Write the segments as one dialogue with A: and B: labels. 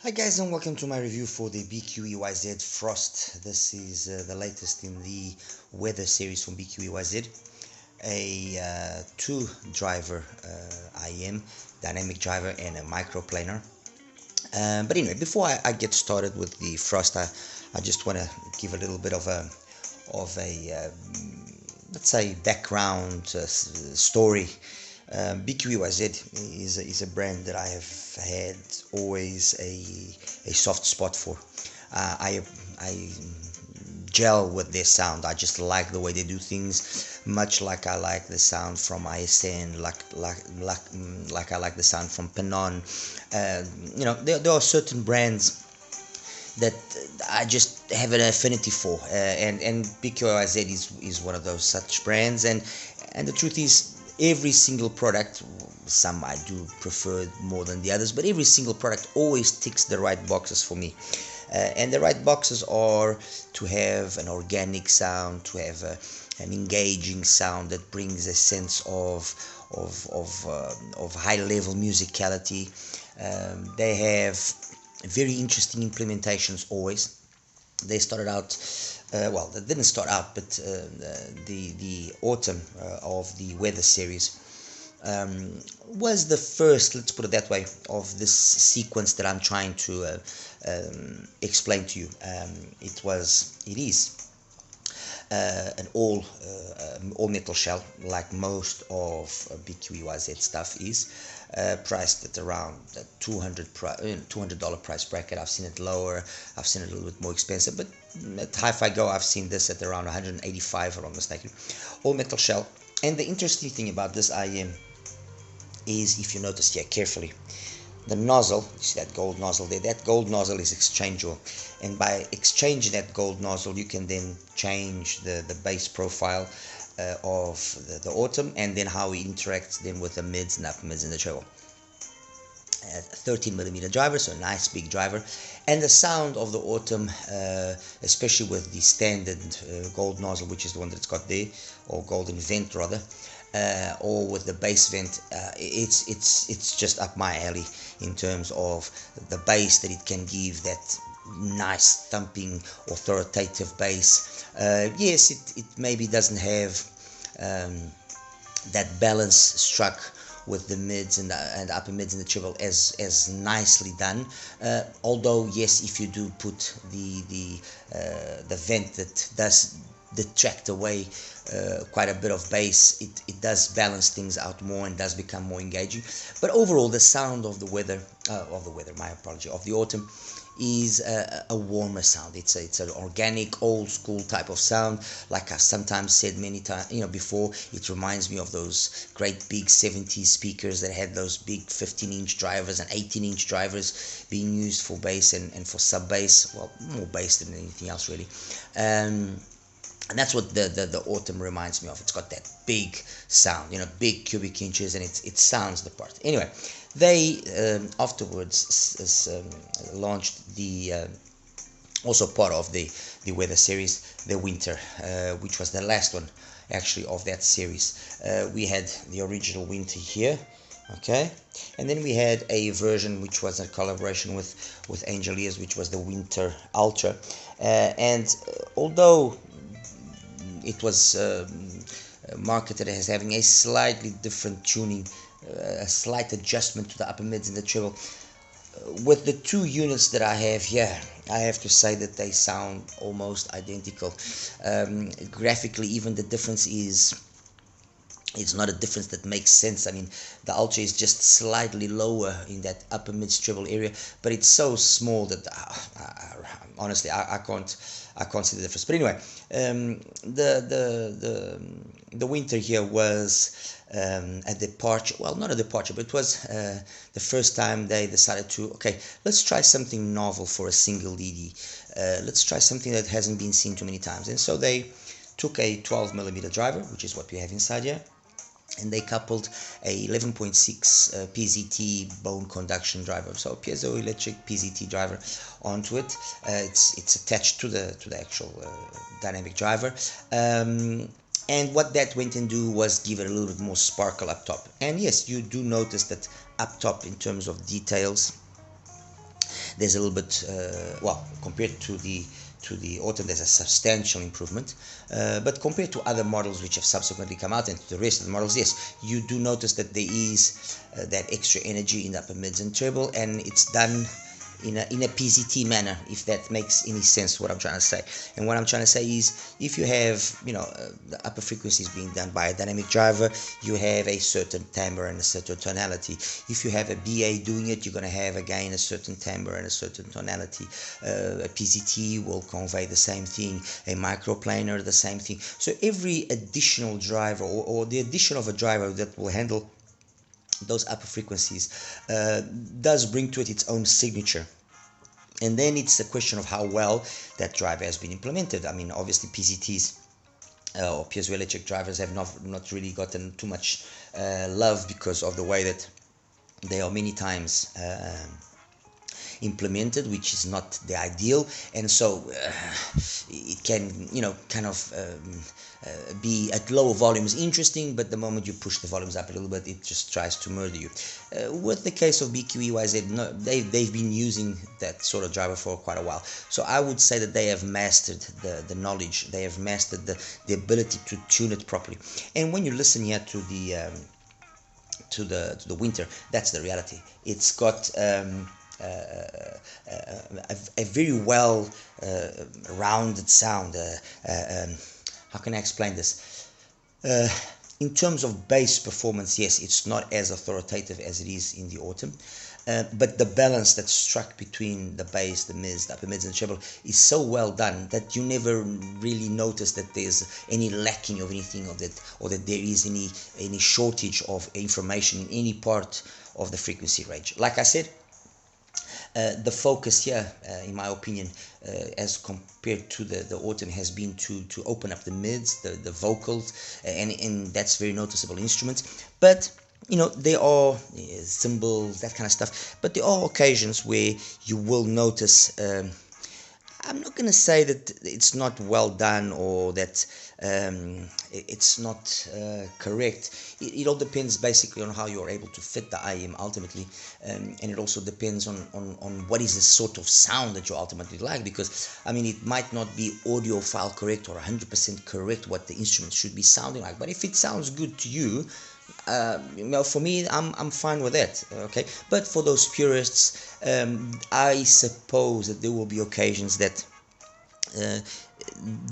A: Hi guys, and welcome to my review for the BQEYZ Frost. This is the latest in the weather series from BQEYZ. A two driver IM, dynamic driver, and a microplaner. But anyway, before I get started with the Frost, I just want to give a little bit of a let's say background story. BQEYZ is a brand that I have had always a soft spot for. I gel with their sound. I just like the way they do things, much like I like the sound from ISN, like I like the sound from Penon. There are certain brands that I just have an affinity for, and BQEYZ is one of those such brands. And the truth is, every single product, some I do prefer more than the others, but every single product always ticks the right boxes for me. And the right boxes are to have an organic sound, to have an engaging sound that brings a sense of high level musicality. They have very interesting implementations always. They started out, well, they didn't start out, but the autumn of the weather series was the first, let's put it that way, of this sequence that I'm trying to explain to you. It is an all metal shell, like most of BQEYZ stuff is, priced at around the $200 price bracket. I've seen it lower, I've seen it a little bit more expensive, but at Hi-Fi Go I've seen this at around 185, if I'm not mistaken. All metal shell. And the interesting thing about this IM is, if you notice here carefully, the nozzle, you see that gold nozzle there, that gold nozzle is exchangeable, and by exchanging that gold nozzle you can then change the bass profile of the autumn, and then how it interacts then with the mids and upper mids in the treble. 13mm driver, so a nice big driver. And the sound of the autumn, especially with the standard gold nozzle, which is the one that's got there, or golden vent rather, or with the bass vent, it's just up my alley in terms of the bass that it can give, that nice thumping authoritative bass. Yes, it maybe doesn't have that balance struck with the mids and the upper mids in the treble as nicely done. Although yes, if you do put the vent that does detract away quite a bit of bass, it does balance things out more and does become more engaging. But overall, the sound of the autumn is a warmer sound. It's an organic, old school type of sound. Like I've sometimes said many times, before, it reminds me of those great big 70s speakers that had those big 15-inch drivers and 18-inch drivers being used for bass and for sub bass. Well, more bass than anything else, really. And that's what the autumn reminds me of. It's got that big sound, big cubic inches, and it sounds the part. Anyway, they afterwards launched the also part of the weather series, the winter, which was the last one actually of that series. We had the original winter here, okay, and then we had a version which was a collaboration with Angel Ears, which was the winter ultra. And although it was marketed as having a slightly different tuning, a slight adjustment to the upper mids and the treble, with the two units that I have here, I have to say that they sound almost identical. Graphically, even the difference is, it's not a difference that makes sense. I mean, the Ultra is just slightly lower in that upper mid treble area, but it's so small that honestly I can't see the difference. But anyway, the winter here was a departure. Well, not a departure, but it was the first time they decided to, okay, let's try something novel for a single DD. Let's try something that hasn't been seen too many times. And so they took a 12mm driver, which is what we have inside here, and they coupled a 11.6 PZT bone conduction driver, so piezoelectric PZT driver, onto it. It's attached to the actual dynamic driver, and what that went and do was give it a little bit more sparkle up top. And yes, you do notice that up top, in terms of details, there's a little bit well, compared to the autumn, there's a substantial improvement. But compared to other models which have subsequently come out and to the rest of the models, yes, you do notice that there is that extra energy in the upper mids and treble, and it's done in a PZT manner, if that makes any sense what I'm trying to say. And what I'm trying to say is, if you have, the upper frequencies being done by a dynamic driver, you have a certain timbre and a certain tonality. If you have a BA doing it, you're going to have again a certain timbre and a certain tonality. A PZT will convey the same thing, a microplanar the same thing. So every additional driver, or the addition of a driver that will handle those upper frequencies, does bring to it its own signature. And then it's a question of how well that driver has been implemented. I mean, obviously PZTs or piezoelectric drivers have not really gotten too much love because of the way that they are many times implemented, which is not the ideal, and so it can kind of be at lower volumes interesting, but the moment you push the volumes up a little bit, it just tries to murder you. With the case of BQEYZ, no, they've been using that sort of driver for quite a while, so I would say that they have mastered the knowledge, they have mastered the ability to tune it properly. And when you listen here to the winter, that's the reality. It's got a very well rounded sound. How can I explain this? In terms of bass performance, yes, it's not as authoritative as it is in the autumn, but the balance that's struck between the bass, the mids, the upper mids, and the treble is so well done that you never really notice that there's any lacking of anything of that, or that there is any shortage of information in any part of the frequency range. Like I said, the focus here, in my opinion, as compared to the autumn, has been to open up the mids, the vocals, and that's very noticeable instruments. But there are cymbals, that kind of stuff. But there are occasions where you will notice. I'm not going to say that it's not well done, or that it's not correct. It all depends basically on how you're able to fit the IM ultimately, and it also depends on what is the sort of sound that you ultimately like, because I mean, it might not be audiophile correct or 100% correct what the instrument should be sounding like, but if it sounds good to you, for me, I'm fine with that. Okay, but for those purists, I suppose that there will be occasions that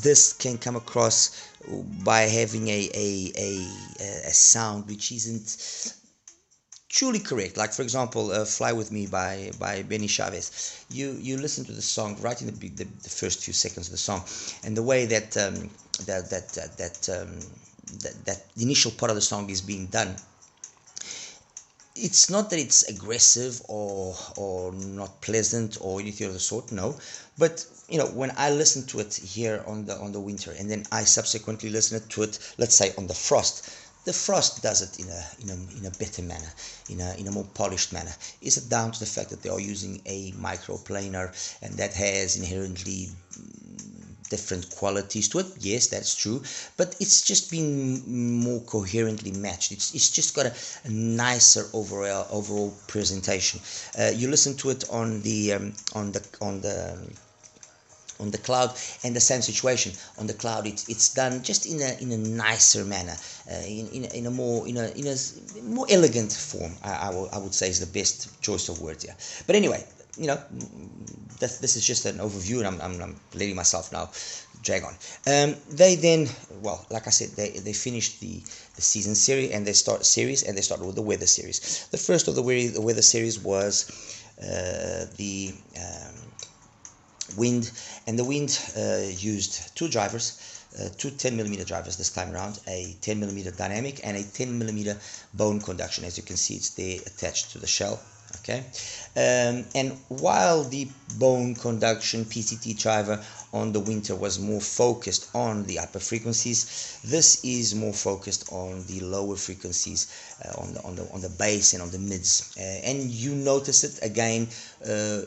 A: this can come across by having a sound which isn't truly correct. Like, for example, "Fly With Me" by Benny Chavez. You listen to the song right in the first few seconds of the song, and the way that that the initial part of the song is being done, it's not that it's aggressive or not pleasant or anything of the sort, no. But when I listen to it here on the winter, and then I subsequently listen to it, let's say, on the frost does it in a better manner, in a more polished manner. Is it down to the fact that they are using a microplanar, and that has inherently different qualities to it? Yes, that's true, but it's just been more coherently matched. It's just got a nicer overall presentation. You listen to it on the cloud, and the same situation on the cloud. It's done just in a nicer manner, in a more elegant form. I would say is the best choice of words here. But anyway, this is just an overview, and I'm letting myself now drag on. They then, well, like I said, they finished the season series, and they started with the weather series. The first of the weather series was the wind, and the wind used two drivers, two 10mm drivers this time around, a 10mm dynamic and a 10mm bone conduction. As you can see, it's there attached to the shell. Okay, and while the bone conduction PCT driver on the winter was more focused on the upper frequencies, this is more focused on the lower frequencies, on the bass and on the mids, and you notice it again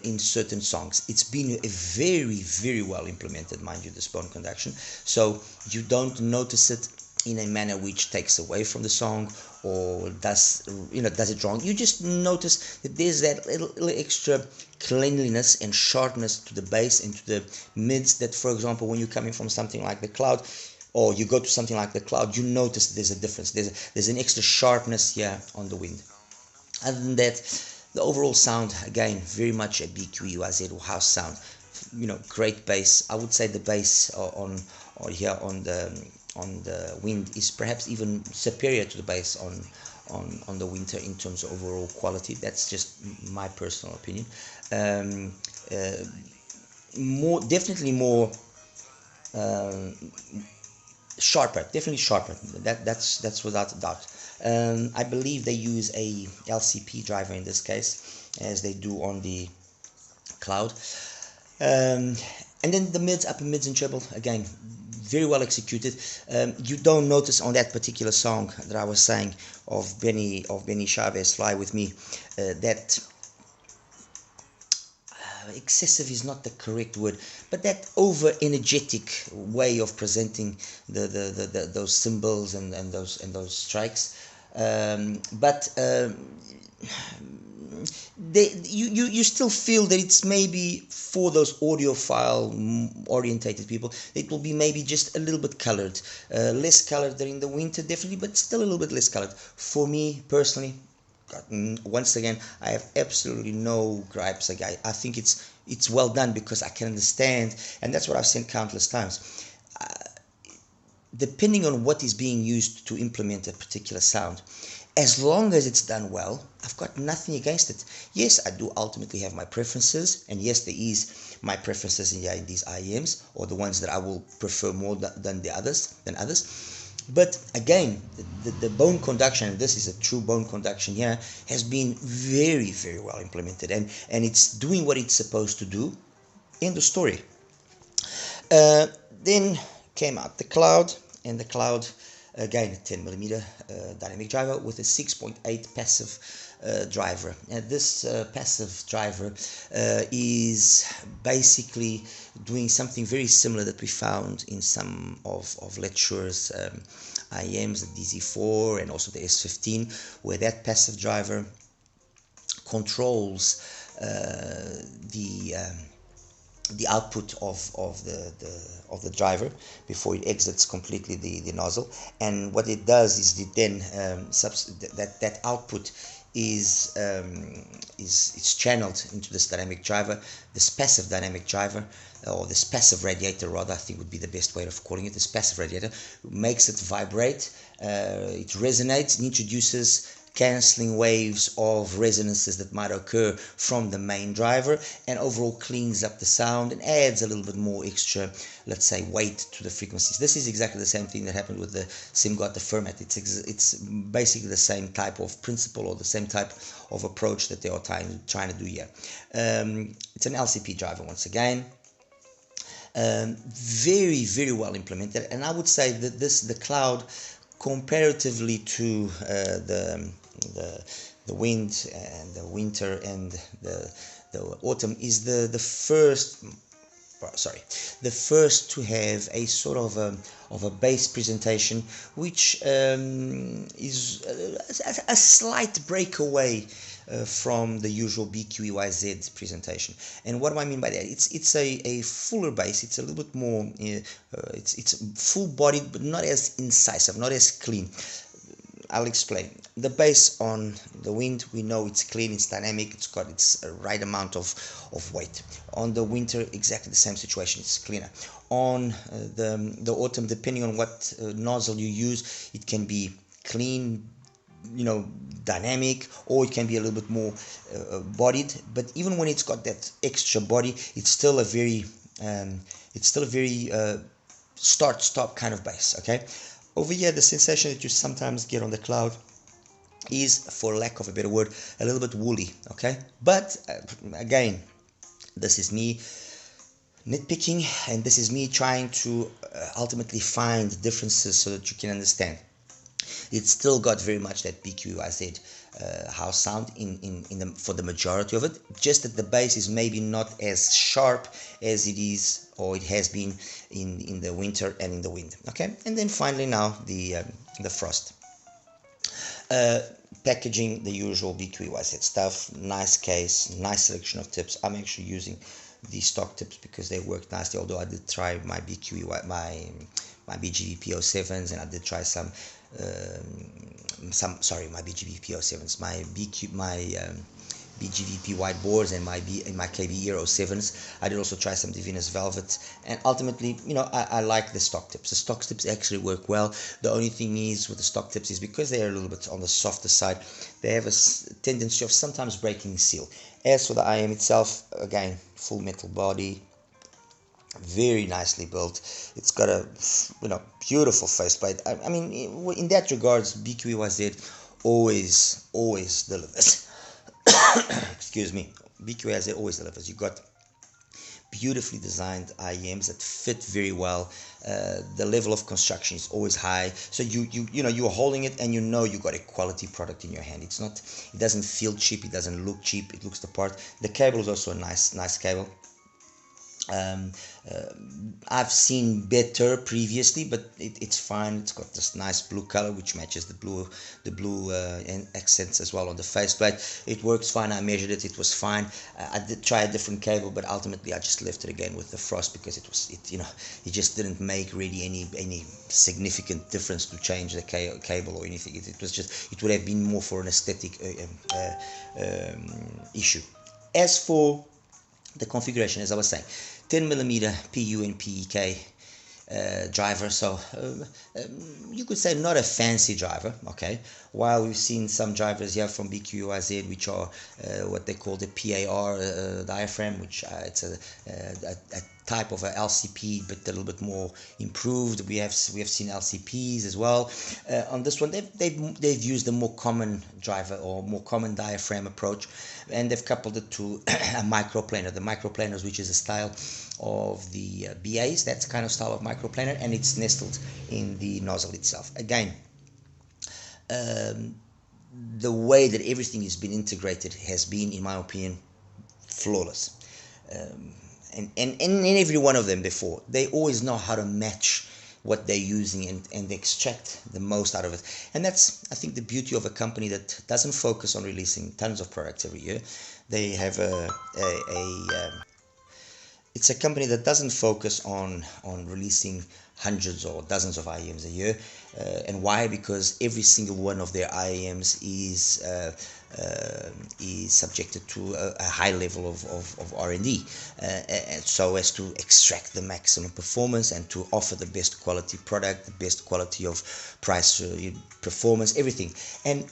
A: in certain songs. It's been a very, very well implemented, mind you, this bone conduction, so you don't notice it in a manner which takes away from the song or does it wrong. You just notice that there's that little extra cleanliness and sharpness to the bass and to the mids that, for example, when you're coming from something like the Cloud, or you go to something like the Cloud, you notice there's a difference. There's an extra sharpness here on the Wind. Other than that, the overall sound, again, very much a BQEYZ or house sound. Great bass. I would say the bass on here on the Wind is perhaps even superior to the bass on the Winter in terms of overall quality. That's just my personal opinion. Definitely more sharper, definitely sharper. That's without a doubt. I believe they use a LCP driver in this case, as they do on the Cloud. And then the mids, upper mids and treble, again, very well executed. You don't notice on that particular song that I was saying of Benny Chavez, Fly With Me, that excessive is not the correct word, but that over energetic way of presenting those cymbals and those strikes. You still feel that it's maybe for those audiophile orientated people, it will be maybe just a little bit colored, less colored than in the Winter, definitely, but still a little bit less colored. For me personally, once again, I have absolutely no gripes. I think it's well done, because I can understand, and that's what I've seen countless times. Depending on what is being used to implement a particular sound, as long as it's done well, I've got nothing against it. Yes, I do ultimately have my preferences, and yes, there is my preferences in these IEMs, or the ones that I will prefer more than others. But again, the bone conduction, and this is a true bone conduction here, has been very, very well implemented, and it's doing what it's supposed to do. End of story. Then came out the Cloud, and the Cloud, again, a 10mm dynamic driver with a 6.8 passive driver. And this passive driver is basically doing something very similar that we found in some of Lecture's IEMs, the DZ4 and also the S15, where that passive driver controls the output of the driver before it exits completely the nozzle. And what it does is it then that output is channeled into this dynamic driver, this passive dynamic driver, or this passive radiator rather, I think would be the best way of calling it. This passive radiator makes it vibrate, it resonates, and introduces cancelling waves of resonances that might occur from the main driver, and overall cleans up the sound and adds a little bit more extra, let's say, weight to the frequencies. This is exactly the same thing that happened with the SimGot, the format. It's basically the same type of principle, or the same type of approach that they are trying to do here. It's an LCP driver once again. Very, very well implemented, and I would say that the Cloud, comparatively to the Wind and the Winter and the Autumn, is the first to have a sort of a bass presentation, which is a slight breakaway from the usual BQEYZ presentation. And what do I mean by that? It's a fuller bass. It's a little bit more. It's full-bodied, but not as incisive, not as clean. I'll explain. The bass on the Wind, we know it's clean, it's dynamic, it's got its right amount of weight. On the Winter, exactly the same situation, it's cleaner. On the Autumn, depending on what nozzle you use, it can be clean, dynamic, or it can be a little bit more bodied. But even when it's got that extra body, it's still a very start-stop kind of bass. Okay. Over here, the sensation that you sometimes get on the Cloud is, for lack of a better word, a little bit woolly, okay? But, again, this is me nitpicking, and this is me trying to ultimately find differences so that you can understand. It's still got very much that BQEYZ house sound for the majority of it. Just that the bass is maybe not as sharp as it is or it has been in the winter and in the wind. Okay, and then finally now the frost. Uh, Packaging, the usual BQEYZ stuff, nice case, nice selection of tips. I'm actually using the stock tips because they work nicely, although I did try my my BGV-P07s, and I did try my BGV-P07s, my BGVP white boards, and my KB Euro 7s. I did also try some Divinus Velvet, and ultimately, I like the stock tips. The stock tips actually work well. The only thing is with the stock tips is because they're a little bit on the softer side, they have a tendency of sometimes breaking seal. As for the IM itself, again, full metal body, very nicely built. It's got a beautiful faceplate. I mean, in that regards, BQEYZ always delivers. Excuse me. BQEYZ always delivers. You got beautifully designed IEMs that fit very well. The level of construction is always high, so you're holding it and you got a quality product in your hand. It doesn't feel cheap, it doesn't look cheap, it looks the part. The cable is also a nice cable. I've seen better previously, but it's fine. It's got this nice blue color which matches the blue accents as well on the faceplate. It works fine. I measured it. It was fine. I did try a different cable, but ultimately I just left it again with the frost because it just didn't make really any significant difference to change the cable or anything. It would have been more for an aesthetic issue. As for the configuration, as I was saying, 10mm PU and PEK driver, so you could say not a fancy driver. Okay, while we've seen some drivers here from BQEYZ which are what they call the PAR diaphragm, which it's a type of a LCP but a little bit more improved. We have seen LCPs as well. On this one they've used a more common driver or more common diaphragm approach, and they've coupled it to a microplaner. The microplaners, which is a style of the BAs, that's kind of style of microplaner, and it's nestled in the nozzle itself. Again, the way that everything has been integrated has been, in my opinion, flawless. And in every one of them before, they always know how to match what they're using and extract the most out of it. And that's, I think, the beauty of a company that doesn't focus on releasing tons of products every year. They have it's a company that doesn't focus on releasing hundreds or dozens of IEMs a year. And why? Because every single one of their IEMs is subjected to a high level of R&D, and so as to extract the maximum performance and to offer the best quality product, the best quality of price, performance, everything. And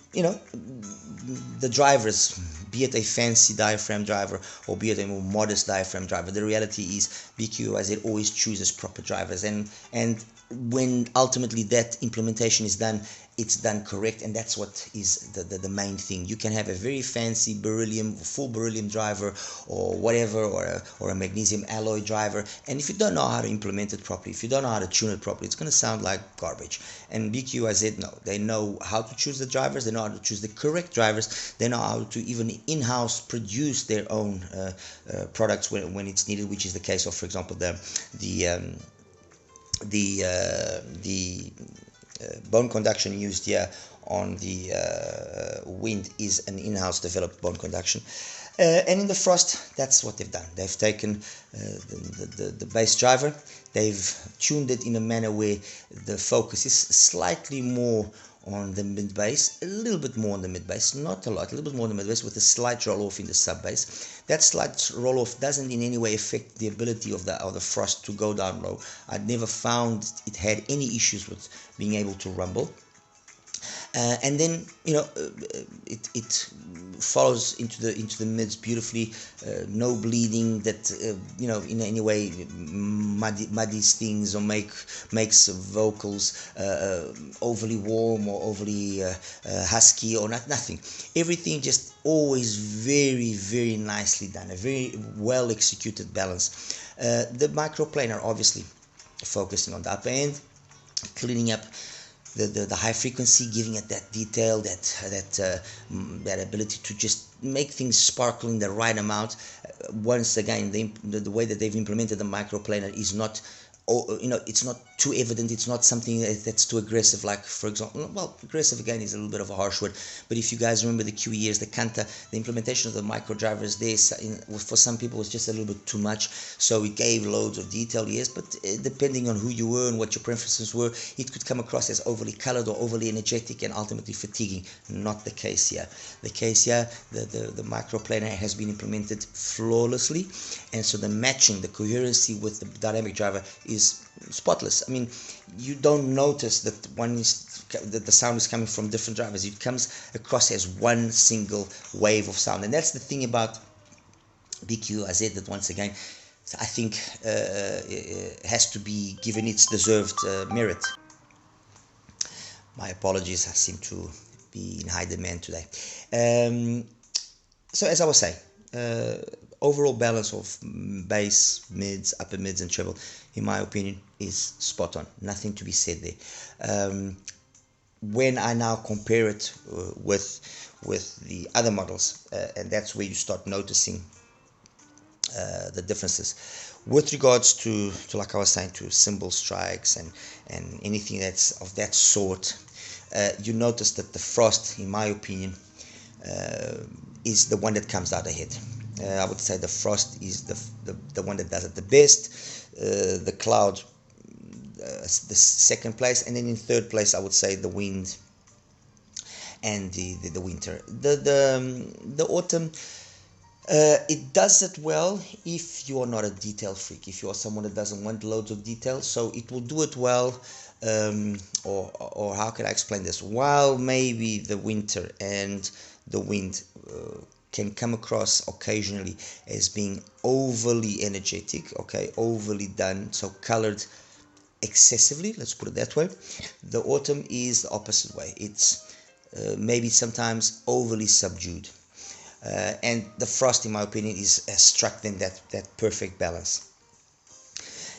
A: the drivers, be it a fancy diaphragm driver or be it a more modest diaphragm driver, the reality is BQEYZ always chooses proper drivers, and when ultimately that implementation is done, it's done correct, and that's what is the main thing. You can have a very fancy full beryllium driver or whatever, or a magnesium alloy driver, and if you don't know how to implement it properly, if you don't know how to tune it properly, it's going to sound like garbage. And BQEYZ, no, they know how to choose the drivers, they know how to choose the correct drivers, they know how to even in-house produce their own products when it's needed, which is the case of, for example, the bone conduction used here on the wind is an in-house developed bone conduction. And in the frost, that's what they've done. They've taken the bass driver, they've tuned it in a manner where the focus is slightly more on the mid bass, a little bit more on the mid bass, not a lot, a little bit more on the mid bass, with a slight roll off in the sub bass. That slight roll off doesn't in any way affect the ability of the frost to go down low. I'd never found it had any issues with being able to rumble. And then it follows into the mids beautifully. No bleeding that in any way muddies things or makes vocals overly warm or overly husky or nothing. Everything just always very, very nicely done. A very well executed balance. The microplaner obviously focusing on the upper end, cleaning up the high frequency, giving it that detail, that ability to just make things sparkle in the right amount. Once again, the way that they've implemented the microplaner is not, it's not too evident. It's not something that's too aggressive. Like, for example, well, aggressive again is a little bit of a harsh word, but if you guys remember the QEYZ, the Kanta, the implementation of the micro drivers there, for some people was just a little bit too much. So it gave loads of detail, yes, but depending on who you were and what your preferences were, it could come across as overly colored or overly energetic and ultimately fatiguing. Not the case here. The case here, the microplaner has been implemented flawlessly, and so the matching, the coherency with the dynamic driver is spotless. I mean, you don't notice that that the sound is coming from different drivers. It comes across as one single wave of sound, and that's the thing about BQEYZ that, once again, I think has to be given its deserved merit. My apologies, I seem to be in high demand today. So as I was saying, overall balance of bass, mids, upper mids, and treble, in my opinion, is spot on. Nothing to be said there. When I now compare it with the other models, and that's where you start noticing the differences. With regards to like I was saying, to cymbal strikes and anything that's of that sort, you notice that the Frost, in my opinion, is the one that comes out ahead. I would say the Frost is the one that does it the best. The Cloud, the second place, and then in third place I would say the Wind and the Winter. The Autumn, it does it well if you are not a detail freak, if you are someone that doesn't want loads of detail, so it will do it well. Or how can I explain this? While maybe the Winter and the Wind can come across occasionally as being overly energetic, okay, overly done, so colored excessively, let's put it that way, the Autumn is the opposite way. It's maybe sometimes overly subdued. And the Frost, in my opinion, has struck then that perfect balance.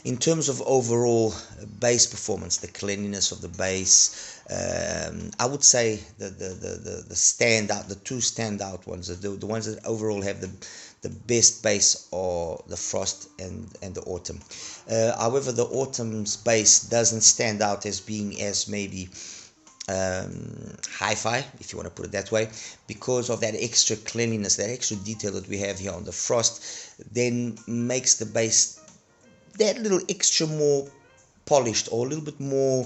A: In terms of overall bass performance, the cleanliness of the bass, I would say the standout, the two standout ones, the ones that overall have the best bass are the Frost and the Autumn. However, the Autumn's bass doesn't stand out as being as maybe hi-fi, if you want to put it that way, because of that extra cleanliness, that extra detail that we have here on the Frost, then makes the bass that little extra more polished, or a little bit more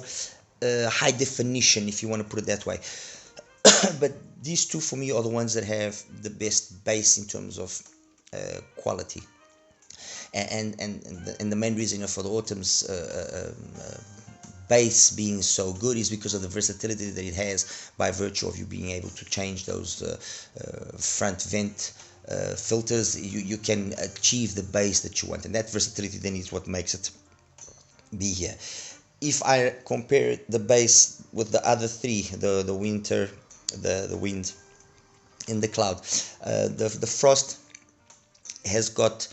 A: high definition, if you want to put it that way. But these two for me are the ones that have the best bass in terms of quality, and the main reason for the Autumn's bass being so good is because of the versatility that it has, by virtue of you being able to change those front vent filters. You can achieve the bass that you want, and that versatility then is what makes it be here. If I compare the bass with the other three, the Winter, the Wind, and the Cloud, the Frost has got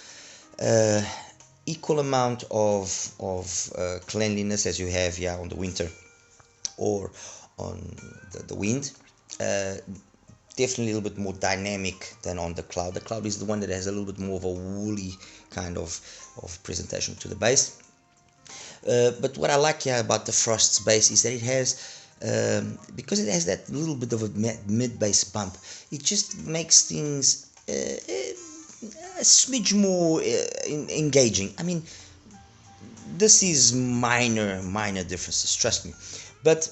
A: equal amount of cleanliness as you have here on the Winter or on the Wind. Definitely a little bit more dynamic than on the Cloud. The Cloud is the one that has a little bit more of a woolly kind of presentation to the bass. But what I like here about the Frost's bass is that it has, because it has that little bit of a mid-bass bump, it just makes things a smidge more engaging. I mean, this is minor differences, trust me. But,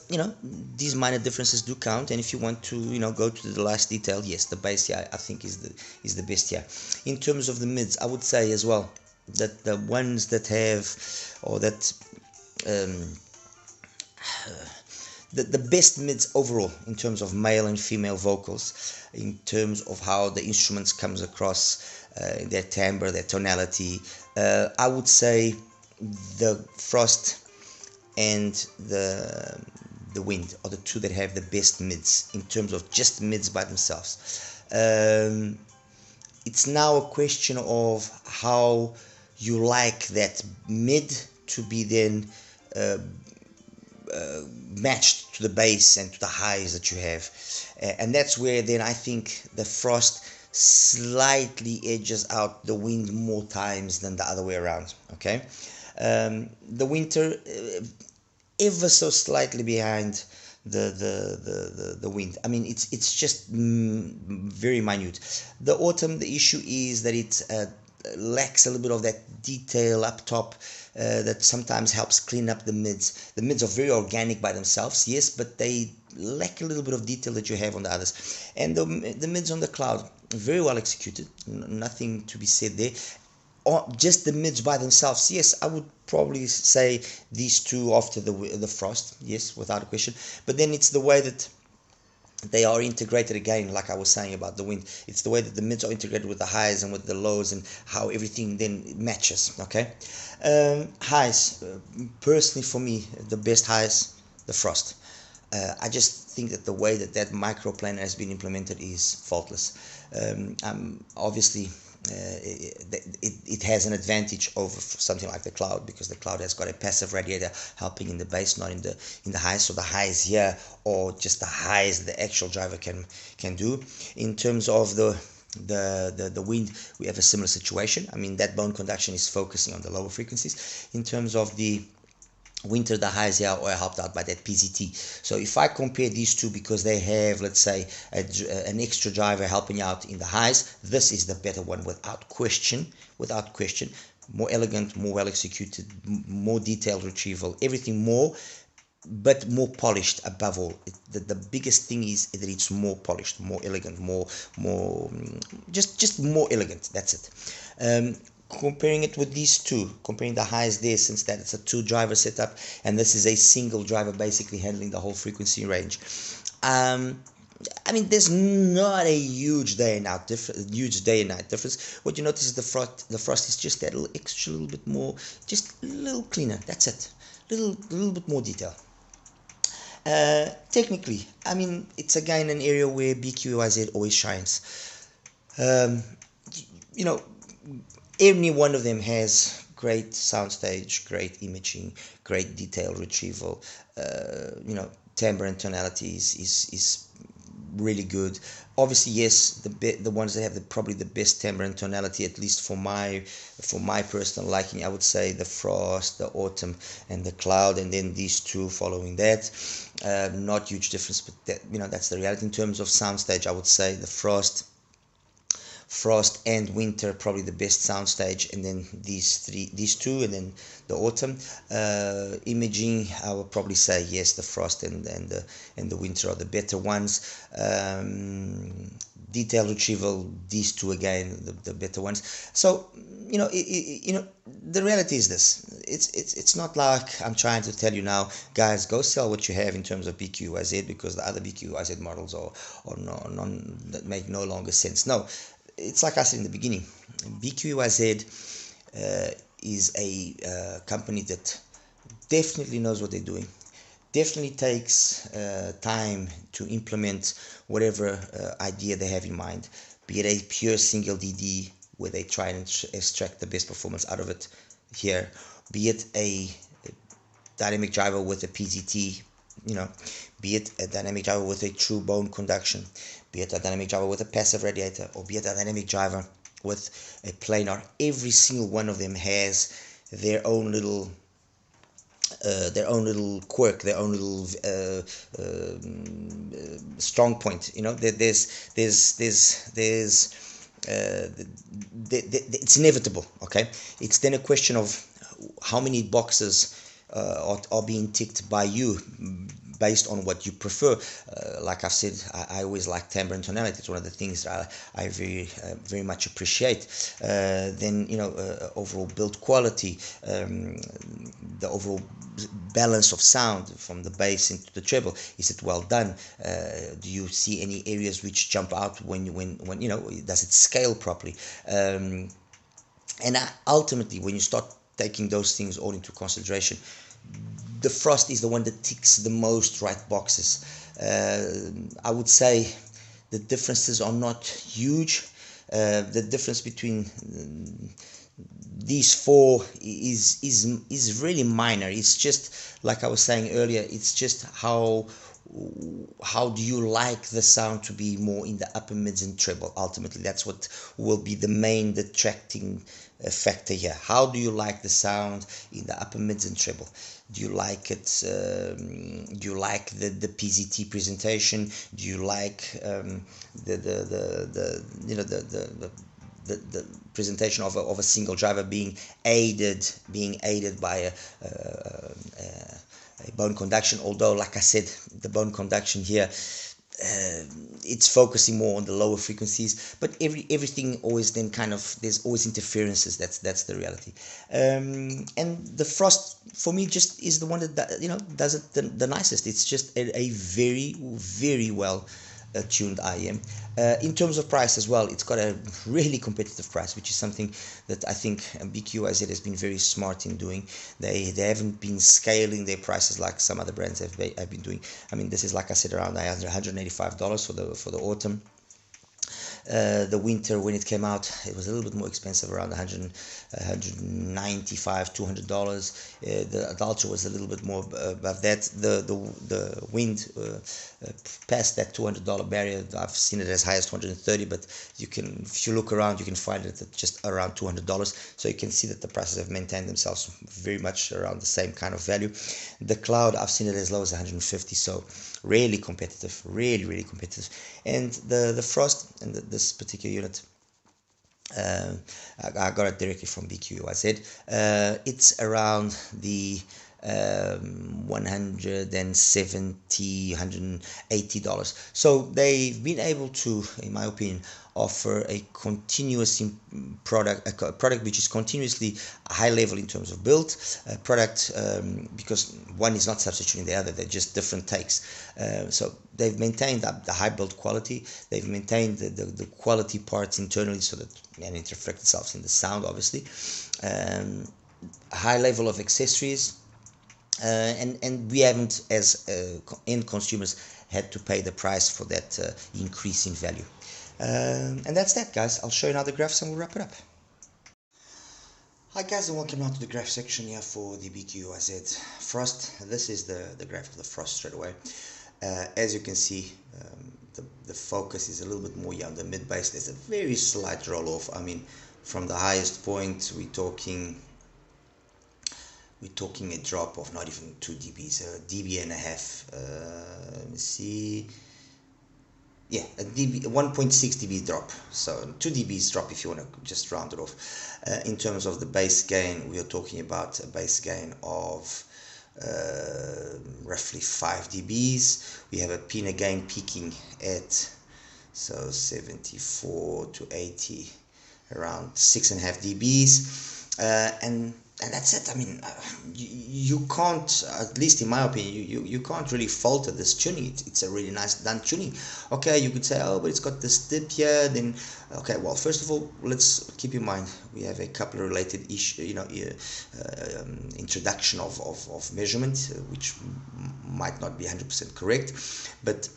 A: these minor differences do count, and if you want to, go to the last detail, yes, the bass here, I think, is the best here. In terms of the mids, I would say as well that the ones that have, or that, the best mids overall, in terms of male and female vocals, in terms of how the instruments comes across, their timbre, their tonality, I would say the Frost and the Wind are the two that have the best mids, in terms of just mids by themselves. It's now a question of how you like that mid to be then matched to the bass and to the highs that you have. And that's where then I think the frost slightly edges out the wind more times than the other way around. Okay, the winter ever so slightly behind the wind. I mean, it's just very minute. The autumn, the issue is that it lacks a little bit of that detail up top that sometimes helps clean up the mids. The mids are very organic by themselves, yes, but they lack a little bit of detail that you have on the others. And the mids on the cloud, very well executed, nothing to be said there. Or just the mids by themselves, yes, I would probably say these two after the frost, yes, without a question. But then it's the way that they are integrated again, like I was saying about the wind. It's the way that the mids are integrated with the highs and with the lows, and how everything then matches. Okay, highs, personally for me, the best highs, the frost. I just think that the way that microplaner has been implemented is faultless. Obviously, it has an advantage over something like the cloud, because the cloud has got a passive radiator helping in the bass, not in the highs. So the highs here, or just the highs the actual driver can do. In terms of the wind, we have a similar situation. I mean, that bone conduction is focusing on the lower frequencies. In terms of the winter, the highs here are helped out by that PZT. So if I compare these two, because they have, let's say, an extra driver helping out in the highs, this is the better one without question. Without question, more elegant, more well executed, more detailed retrieval, everything more, but more polished above all. The biggest thing is that it's more polished, more elegant, more just more elegant. That's it. Comparing it with these two, comparing the highs there, since that it's a two driver setup and this is a single driver basically handling the whole frequency range. I mean, there's not a huge day and night difference. What you notice is the frost is just that little extra, little bit more, just a little cleaner. That's it. Little bit more detail. Technically, I mean, it's again an area where BQEYZ always shines. You know, any one of them has great soundstage, great imaging, great detail retrieval. You know, timbre and tonalities is really good. Obviously, yes, the ones that have probably the best timbre and tonality, at least for my personal liking, I would say the frost, the autumn, and the cloud, and then these two following that. Not huge difference, but that's the reality. In terms of soundstage, I would say the frost and winter probably the best soundstage, and then these two, and then the autumn. Imaging, I would probably say yes, the frost and the winter are the better ones. Detail retrieval, these two again, the better ones. So the reality is this: it's not like I'm trying to tell you now, guys, go sell what you have in terms of BQEYZ, because the other BQEYZ models are that make no longer sense. No. It's like I said in the beginning, BQEYZ is a company that definitely knows what they're doing, definitely takes time to implement whatever idea they have in mind, be it a pure single DD where they try and extract the best performance out of it here, be it a dynamic driver with a PZT, be it a dynamic driver with a true bone conduction, be it a dynamic driver with a passive radiator, or be it a dynamic driver with a planar. Every single one of them has their own little quirk, their own little strong point. It's inevitable. Okay, it's then a question of how many boxes are being ticked by you based on what you prefer. Like I've said, I always like timbre and tonality. It's one of the things that I very much appreciate. Then overall build quality, the overall balance of sound from the bass into the treble. Is it well done? Do you see any areas which jump out when does it scale properly? And ultimately, when you start taking those things all into consideration, the frost is the one that ticks the most right boxes. I would say the differences are not huge. The difference between these four is really minor. It's just like I was saying earlier. It's just how do you like the sound to be more in the upper mids and treble. Ultimately, that's what will be the main detracting factor here. How do you like the sound in the upper mids and treble? Do you like it? Do you like the PZT presentation? Do you like the you know the presentation of a single driver being aided by a bone conduction? Although, like I said, the bone conduction here, it's focusing more on the lower frequencies, but everything always then kind of, there's always interferences. That's the reality. And the Frost for me just is the one that does it the nicest. It's just a very, very well tuned IEM. In terms of price as well, it's got a really competitive price, which is something that I think BQEYZ has been very smart in doing. They haven't been scaling their prices like some other brands have been doing. I mean, this is, like I said, around $185 for the autumn. The winter, when it came out, it was a little bit more expensive, around $195, $200. The Ultra was a little bit more above that. The Wind past that $200 barrier. I've seen it as high as 230, but you can, if you look around, you can find it at just around $200. So you can see that the prices have maintained themselves very much around the same kind of value. The Cloud, I've seen it as low as 150. So really competitive, really competitive. And the Frost and this particular unit, I got it directly from BQEYZ. It's around the $170-$180. So they've been able to, in my opinion, offer a continuous product, a product which is continuously high level in terms of build product, because one is not substituting the other, they're just different takes. So they've maintained the high build quality, they've maintained the quality parts internally, so that and it reflects itself in the sound, obviously. High level of accessories, and we haven't, as end consumers, had to pay the price for that increase in value. And that's that, guys. I'll show you now the graphs and we'll wrap it up. Hi guys, and welcome now to the graph section here for the BQEYZ Frost. This is the graph of the Frost straight away. As you can see, the focus is a little bit more on the mid base. There's a very slight roll off. I mean, from the highest point, we're talking a drop of not even 2 dBs, a dB and a half. Let me see. Yeah, a 1.6 dB drop, so 2 dBs drop if you want to just round it off. In terms of the bass gain, we are talking about a bass gain of roughly 5 dBs. We have a pinna gain peaking at 74 to 80, around 6.5 dBs, and that's it. I mean, you can't, at least in my opinion, you can't really falter this tuning. It's a really nice done tuning. Okay, you could say, oh, but it's got this dip here. Then, okay, well, first of all, let's keep in mind we have a couple of related introduction of measurement, which might not be 100% correct, but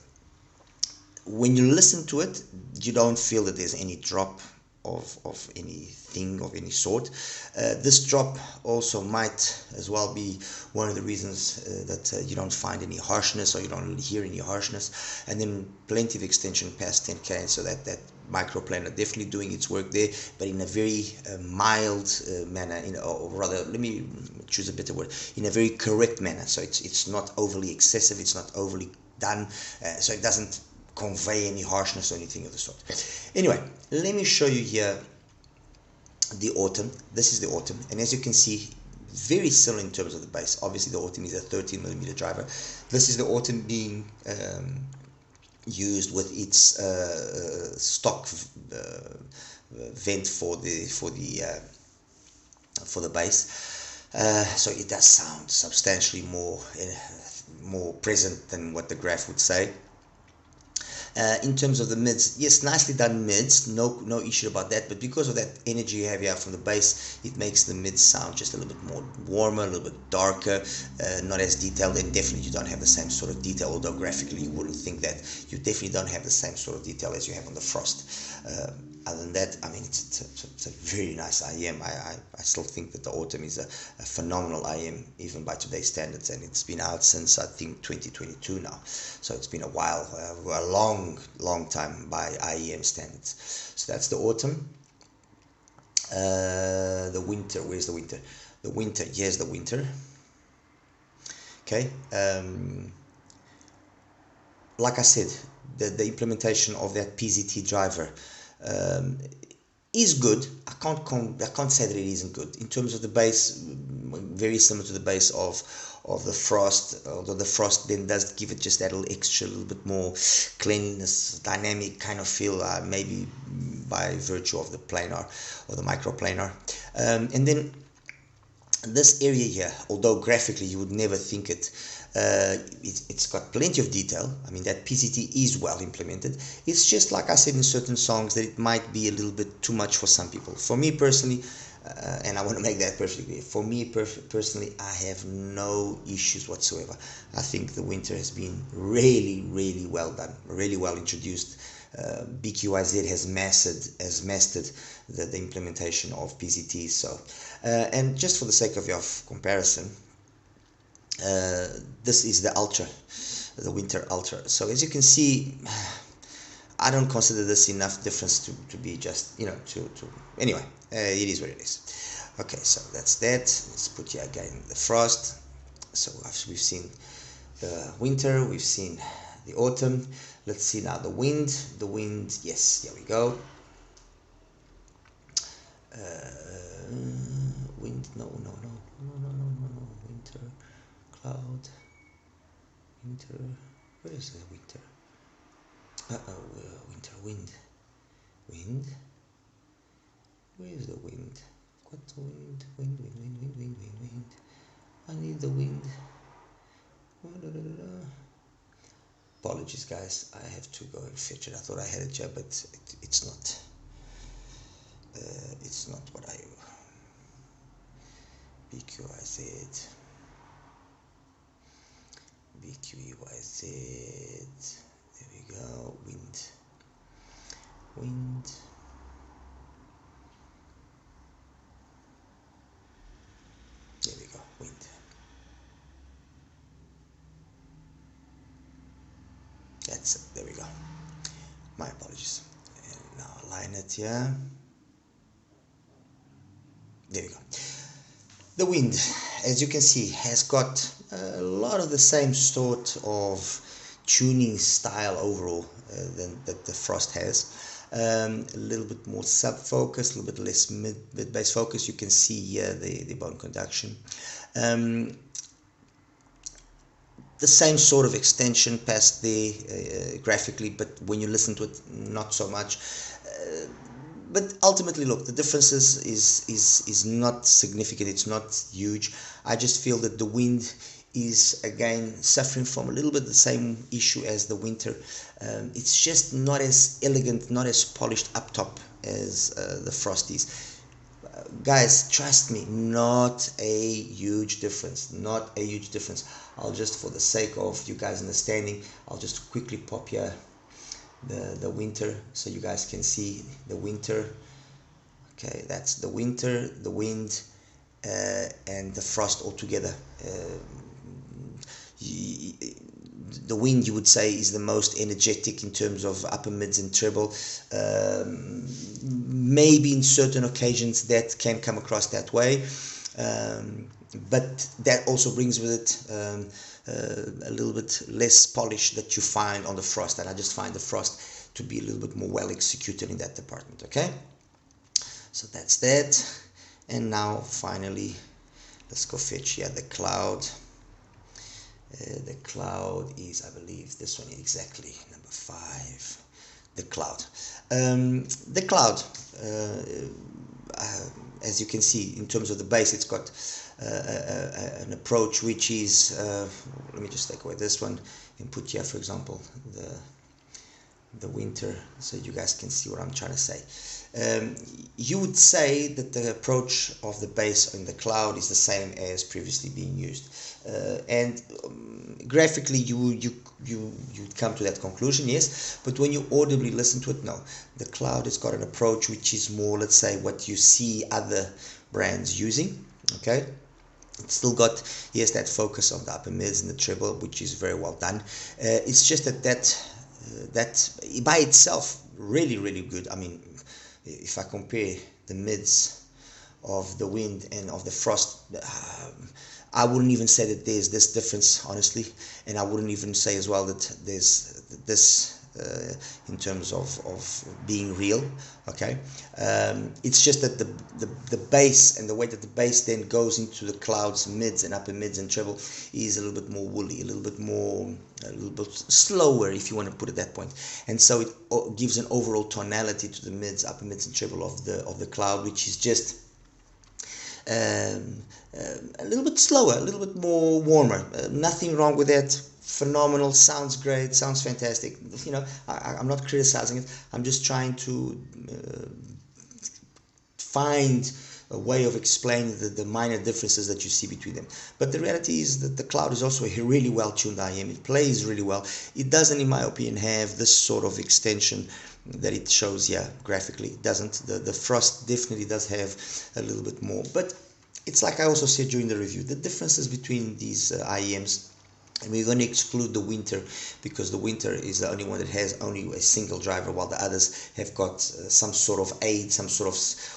A: when you listen to it, you don't feel that there's any drop of anything of any sort. This drop also might as well be one of the reasons that you don't find any harshness, or you don't really hear any harshness, and then plenty of extension past 10K, so that microplanar definitely doing its work there, but in a very mild manner, or rather, let me choose a better word, in a very correct manner. So it's not overly excessive, it's not overly done, so it doesn't convey any harshness or anything of the sort. Anyway, let me show you here the Autumn. This is the Autumn, and as you can see, very similar in terms of the bass. Obviously the Autumn is a 13mm driver. This is the Autumn being used with its stock vent for the bass, so it does sound substantially more present than what the graph would say. In terms of the mids, yes, nicely done mids, no issue about that, but because of that energy you have here from the bass, it makes the mids sound just a little bit more warmer, a little bit darker, not as detailed, and definitely you don't have the same sort of detail, although graphically you wouldn't think that. You definitely don't have the same sort of detail as you have on the Frost. other than that, I mean, it's a very nice IEM. I still think that the Autumn is a phenomenal IEM, even by today's standards, and it's been out since, I think, 2022 now. So it's been a while, a long time by IEM standards. So that's the Autumn. The Winter, where's the Winter? The Winter, here's the Winter. Okay. Like I said, the implementation of that PZT driver is good. I can't say that it isn't good. In terms of the bass, very similar to the bass of the Frost, although the Frost then does give it just that little extra, little bit more cleanliness, dynamic kind of feel, maybe by virtue of the planar or the microplanar. And then this area here, although graphically you would never think it, it's got plenty of detail. I mean, that PCT is well implemented. It's just like I said in certain songs that it might be a little bit too much for some people. For me personally, and I want to make that perfectly clear, for me personally, I have no issues whatsoever. I think the Winter has been really well done, really well introduced. BQEYZ has mastered the implementation of PCT. So, and just for the sake of your comparison, this is the Ultra, the Winter Ultra. So as you can see, I don't consider this enough difference to be just, you know, to anyway, it is what it is. Okay, so that's that. Let's put here again the Frost. So we've seen the Winter, we've seen the Autumn. Let's see now the Wind. The Wind, yes, here we go. Wind, no. Winter, cloud, Winter. Where is the Winter? Winter, wind. Wind. Where is the wind? What the wind? Wind. I need the wind. Apologies, guys. I have to go and fetch it. I thought I had it here, but it's not. It's not what I. BQEYZ. There we go. Wind. There we go. Wind. That's it. There we go. My apologies. And now align it here. There we go. The Wind, as you can see, has got a lot of the same sort of tuning style overall that the Frost has. A little bit more sub focus, a little bit less mid bass focus. You can see here the bone conduction. The same sort of extension past there graphically, but when you listen to it, not so much. But ultimately, look, the differences is not significant. It's not huge. I just feel that the Wind is again suffering from a little bit the same issue as the Winter. It's just not as elegant, not as polished up top as the Frost is. Guys, trust me, not a huge difference. Not a huge difference. I'll just, for the sake of you guys understanding, I'll just quickly pop here the Winter so you guys can see the Winter. Okay, that's the Winter, the Wind, and the Frost all together. The Wind, you would say, is the most energetic in terms of upper mids and treble. Maybe in certain occasions that can come across that way, but that also brings with it a little bit less polish that you find on the Frost, and I just find the Frost to be a little bit more well executed in that department. Okay, so that's that. And now finally, let's go fetch here the Cloud. The Cloud is, I believe, this one exactly, number 5, the Cloud. The Cloud, as you can see, in terms of the bass, it's got an approach which is, let me just take away this one and put here, for example, the winter, so you guys can see what I'm trying to say. You would say that the approach of the bass in the cloud is the same as previously being used, and graphically you'd come to that conclusion, yes. But when you audibly listen to it, no, the cloud has got an approach which is more, let's say, what you see other brands using. Okay, it's still got, yes, that focus on the upper mids and the treble, which is very well done. It's just that by itself really good. I mean, if I compare the mids of the Wind and of the Frost, I wouldn't even say that there's this difference, honestly, and I wouldn't even say as well that there's this in terms of being real. Okay, it's just that the bass and the way that the bass then goes into the clouds, mids and upper mids and treble, is a little bit more woolly, a little bit slower, if you want to put it that point. And so it gives an overall tonality to the mids, upper mids and treble of the cloud, which is just a little bit slower, a little bit more warmer. Nothing wrong with that. Phenomenal, sounds great, sounds fantastic. You know, I'm not criticizing it. I'm just trying to find a way of explaining the minor differences that you see between them. But the reality is that the cloud is also a really well tuned IM. It plays really well. It doesn't, in my opinion, have this sort of extension that it shows here graphically. It doesn't. The Frost definitely does have a little bit more. But it's like I also said during the review, the differences between these IEMs, and we're going to exclude the Winter, because the Winter is the only one that has only a single driver, while the others have got some sort of aid, some sort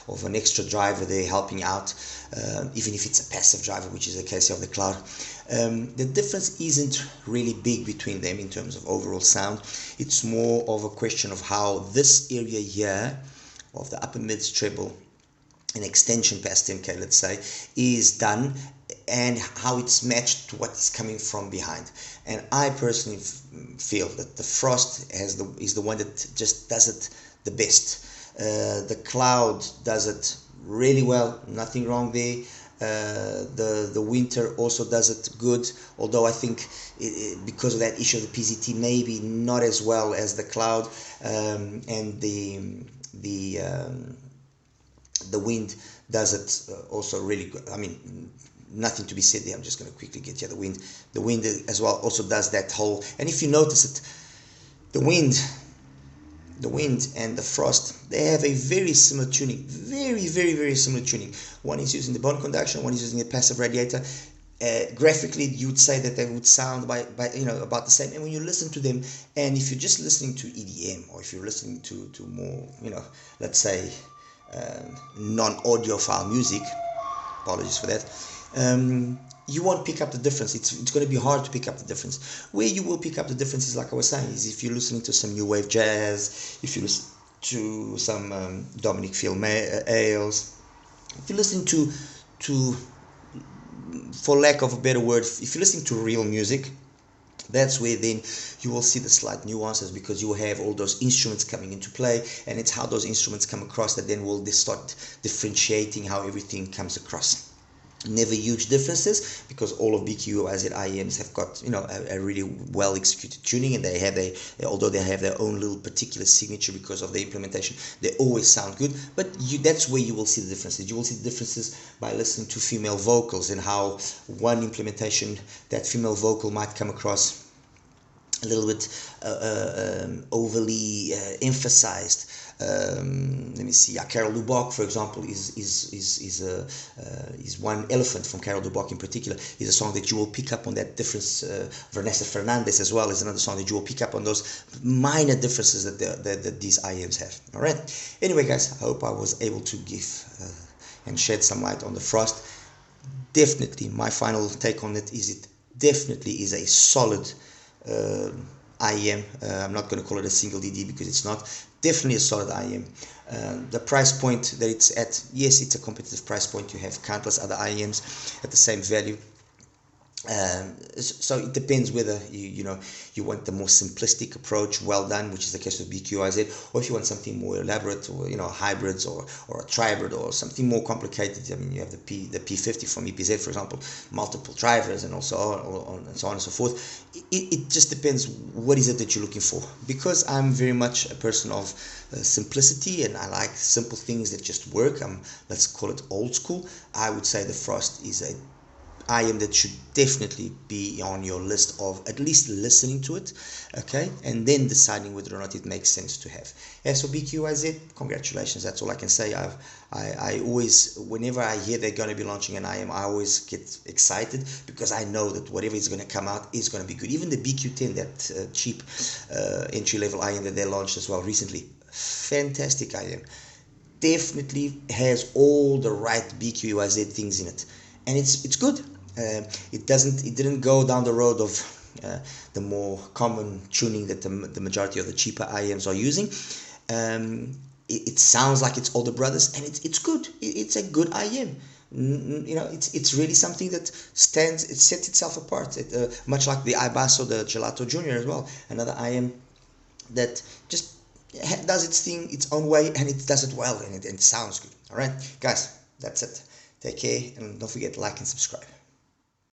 A: of an extra driver there helping out, even if it's a passive driver, which is the case of the Cloud. The difference isn't really big between them in terms of overall sound. It's more of a question of how this area here of the upper mids treble, an extension past 10k, let's say, is done, and how it's matched to what is coming from behind. And I personally feel that the Frost is the one that just does it the best. The Cloud does it really well, nothing wrong there. The Winter also does it good, although I think because of that issue of the PZT, maybe not as well as the Cloud. And the Wind does it also really good. I mean, nothing to be said there. I'm just going to quickly get here. The Wind as well also does that whole. And if you notice it, the Wind and the Frost, they have a very similar tuning, very similar tuning. One is using the bone conduction, one is using a passive radiator. Graphically, you would say that they would sound by about the same. And when you listen to them, and if you're just listening to EDM, or if you're listening to more, let's say, non-audiophile music, apologies for that, you won't pick up the difference. It's going to be hard to pick up the difference. Where you will pick up the difference is, like I was saying, is if you're listening to some new wave jazz, if you listen to some Dominic Ailes, if you're listening to, for lack of a better word, if you're listening to real music, that's where then you will see the slight nuances, because you will have all those instruments coming into play, and it's how those instruments come across that then will start differentiating how everything comes across. Never huge differences, because all of BQEYZ IEMs have got a really well executed tuning, and they have although they have their own little particular signature because of the implementation, they always sound good. But that's where you will see the differences. You will see the differences by listening to female vocals, and how one implementation, that female vocal might come across a little bit overly emphasized. Let me see. Carol Lubbock, for example, is one. Elephant from Carol Lubbock in particular is a song that you will pick up on that difference. Vanessa Fernandez as well is another song that you will pick up on those minor differences that these IEMs have. All right. Anyway, guys, I hope I was able to give and shed some light on the Frost. Definitely, my final take on it is, it definitely is a solid IEM. I'm not going to call it a single DD, because it's not. Definitely a solid IEM. The price point that it's at, yes, it's a competitive price point. You have countless other IEMs at the same value. So it depends whether you want the more simplistic approach, well done, which is the case with BQEYZ, or if you want something more elaborate, or hybrids, or a tribrid, or something more complicated. I mean, you have the P50 from EPZ, for example, multiple drivers, and also and so on and so forth. It just depends what is it that you're looking for. Because I'm very much a person of simplicity, and I like simple things that just work. Let's call it old school. I would say the Frost is a IM that should definitely be on your list of at least listening to it, okay, and then deciding whether or not it makes sense to have. As for BQEYZ, congratulations. That's all I can say. I always, whenever I hear they're going to be launching an IM, I always get excited, because I know that whatever is going to come out is going to be good. Even the BQ10, that cheap entry level IM that they launched as well recently, fantastic IM. Definitely has all the right BQEYZ things in it, and it's good. It didn't go down the road of the more common tuning that the majority of the cheaper IMs are using. It sounds like it's older brothers, and it's good. It's a good IM. It's really something that it sets itself apart. Much like the Ibasso, the Gelato Junior as well, another IM that just does its thing its own way, and it does it well, and it sounds good. All right, guys, that's it. Take care, and don't forget to like and subscribe.